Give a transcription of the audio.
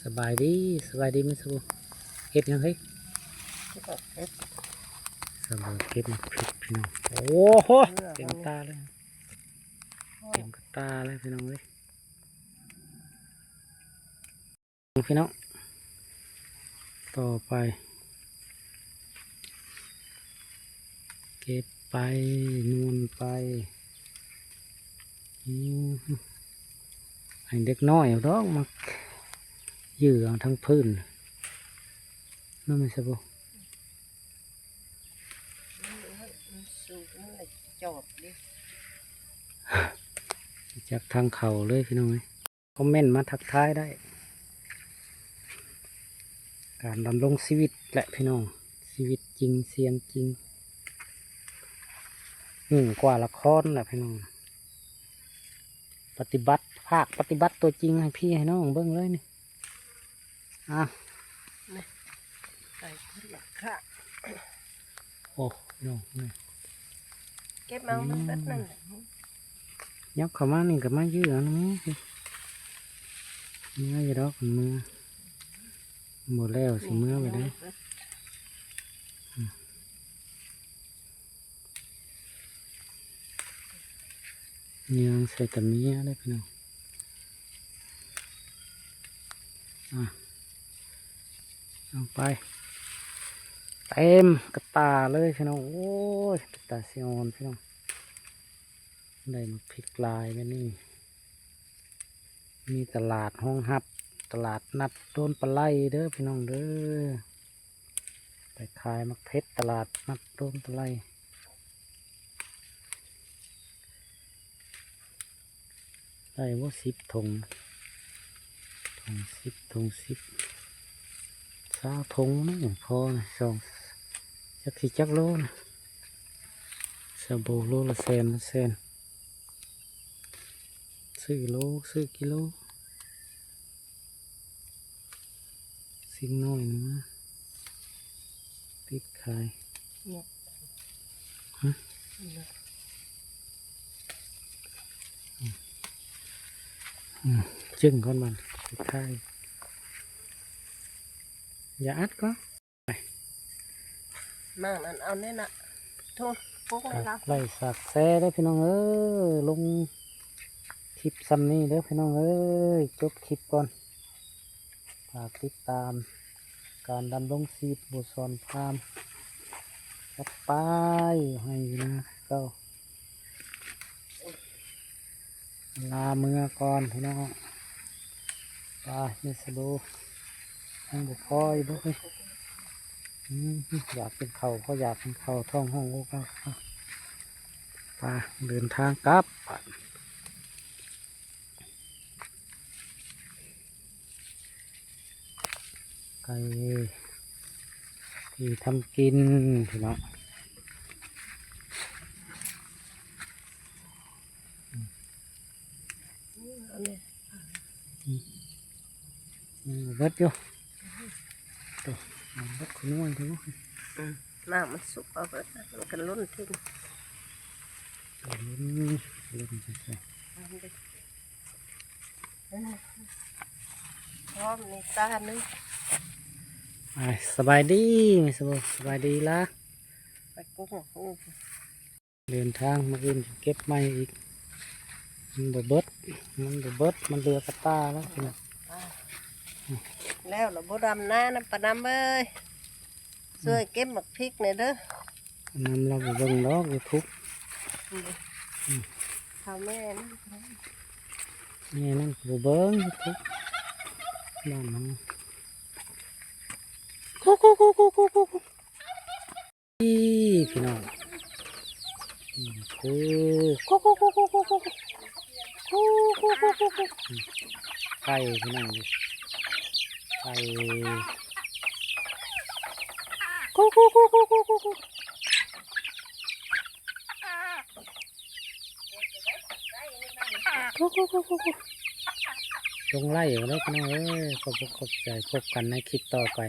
สบายดีไม่สู้เห็ดยังเฮ้ยสบายเก็บมาพริกพี่น้องโอ้โหเต็มตาเลยเต็มตาเลยพี่น้องเลยพี่น้องต่อไปเก็บไปนวลไปให้เด็กน้อยร้องมายื้อเอาทั้งพื้นนั่นไม่ใช่ปะจากทางเขาเลยพี่น้องเลยคอมเมนต์มาทักทายได้การดำรงชีวิตแหละพี่น้องชีวิตจริงเสียงจริงกว่าละครแหละพี่น้องปฏิบัติภาคปฏิบัติตัวจริงให้พี่ให้น้องเบิ้งเลยนี่ใส่ขึ้นหลักค่ะโอ้น้องนี่เก็บเอามันตัดนั่นยับเข้ามานี่กับมายื้อเอานี่เมื่อจะดอกมือหมดแล้วสิเมื่อไปได้ยังใส่ตะเมียได้พี่น้องเอาไปเต็มกระตาเลยพี่น้องโอ้ยกระตาเซียนพี่น้องได้มาพริกลายกันนี่มีตลาดห้องฮับตลาดนัดโดนปลาไหลเด้อพี่น้องเด้อไปขายมักเพชรตลาดนัดโดนปลาไหลได้ว่า10 ถุง20 ถุงนะอย่างพอนะจักโลนะสบู่โลละแสนซื้อโลซื้อกิโลสิ่งน้อยนะปิดขายจึงก่อนมันปิดขายอย่าอัดก็นั่งนั่นเอาเนี่ยนะทุ่งปุ๊กแล้วไล่สักแซ่ได้พี่น้องเอ้ยลงคลิปซ้ำนี้เด้อพี่น้องเอ้ยจบคลิปก่อนฝากติดตามการดำรงชีวิตบุษรพามจัดไปให้นะก็ลาเมื่อก่อนพี่น้องไปไม่สะดวกยังบุคอยบุคอยากเป็นเขาเขาอยากเป็นเขาท่องห้องโอ้ก็ไปเดินทางกลับไก่ที่ทำกินพี่น้องเบิดอยู่ตัวเบิดขนวยทั้งหมดน้ำมันสุกเอาไปมันกันล้นทิ้งล้นใส่พร้อมในตาหนึ่งสบายดีไม่สบายดีละไปกุ้งเดินทางมาอื่นเก็บไม้อีกมันเบิดมันเรือกระตาแล้วพี่น้องแล้วเราบ่ดำหน้านะปะน้ำเอ้ยช่วยเก็บหมักพริกหน่อยเด้อนำเราเบิ่งดอกอยู่ทุกทำแม่นี่นั่นเบิ่งทุกบ้านมันกูพี่น้องไก่พี่น้องไก่ลงไล่อยู่แล้วพี่น้องเอ้ยขอบใจพบกันในคลิปต่อไป